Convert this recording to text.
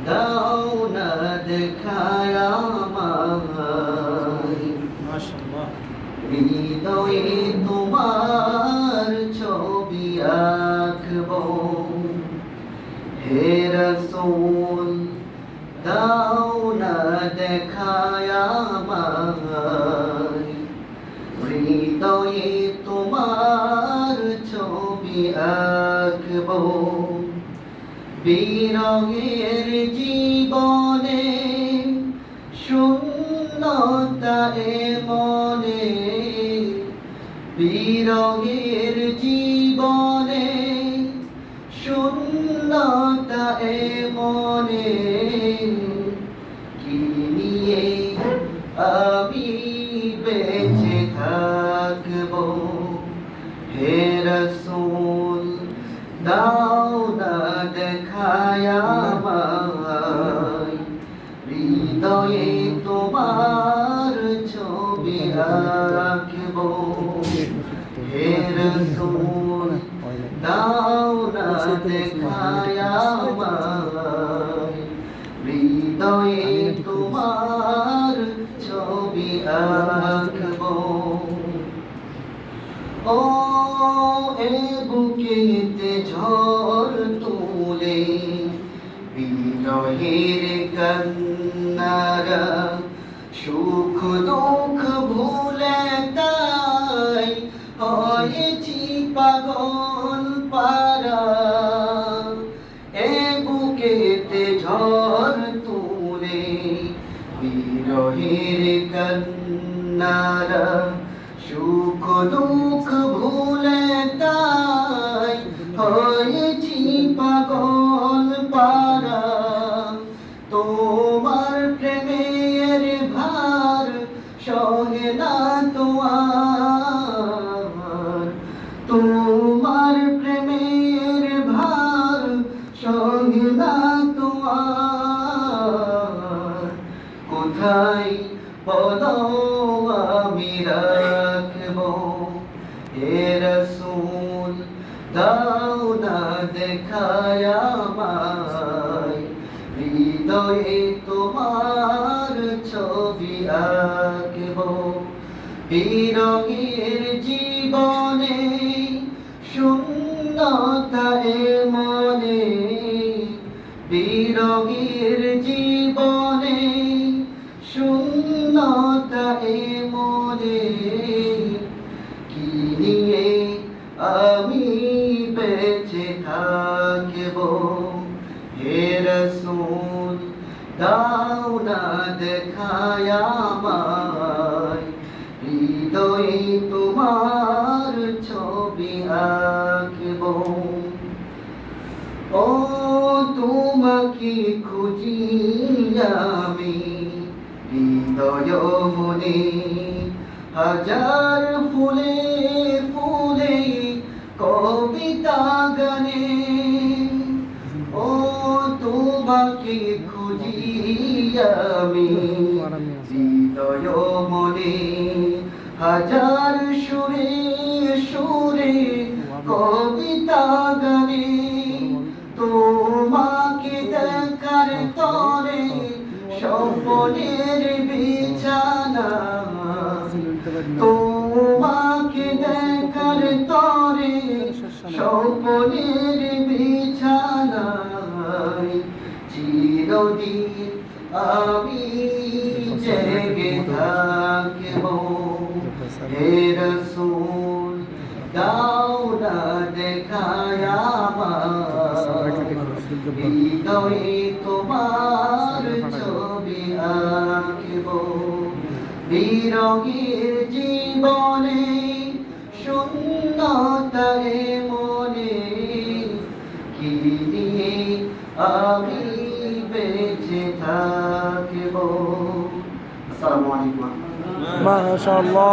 দাও না দেখায় আমায়, মাশাআল্লাহ। হৃদয়ে তোমার ছবি আঁকবো। হে রাসূল দাও না দেখায় আমায়, হৃদয়ে তোমার ছবি আঁকবো। বিরহের জীবনে শূন্যতা এ মনে, বিরহের জীবনে শূন্যতা এ মনে, কি নিয়ে আমি বেঁচে থাকবো। হে রাসূল দাও না দেখায় আমায়, হৃদয়ে তোমার ছবি আঁকবো। হে রাসূল দাও না দেখায় আমায়, হৃদয়ে তোমার ছবি আঁকবো। ও এ বুকেতে ঝড় তুলে বিরহের কান্নারা, সুখ দুঃখ ভুলে তাই হয়েছি পাগল পারা। এ বুকেতে ঝড় তুলে বিরহের কান্নারা, সুখ দুঃখ ভুলে তাই হয়েছি পাগল পারা। তোমার প্রেমের ভার সহে না তো আর, তোমার প্রেমের ভার সহে না তো আর। কোথায় বলো আমি রাখবো। হে রাসূল দাও না দেখায় আমায়, হৃদয়ে তোমার ছবি আঁকবো। বিরহের জীবনে শূন্যতা এ মনে, বিরহের জীবনে শূন্যতা এ মনে, কি নিয়ে আমি বেঁচে থাকবো। হে রাসূল দাও না দেখায় আমায়, হৃদয়ে তোমার ছবি আঁকবো। ও তোমাকে খুঁজি আমি হৃদয় মনে, হাজার ফুলে ফুলে কবিতা গানে। ও তোমাকে খুঁজি আমি হৃদয় মনে, হাজার সুরে সুরে কবিতা গানে। তোমাকে দেখার তরে স্বপ্নের বিছানা, তোমাকে দেখার তরে স্বপ্নের বিছানায়, চিরদিন আমি জেগে থাকবো। হে রাসূল দাও না দেখায় আমায়, হৃদয়ে তোমার ছবি আঁকবো। বিরহের জীবনে শূন্যতা এ মনে, কি নিয়ে আমি বেঁচে থাকবো। আসসালামু আলাইকুম। মাশাআল্লাহ।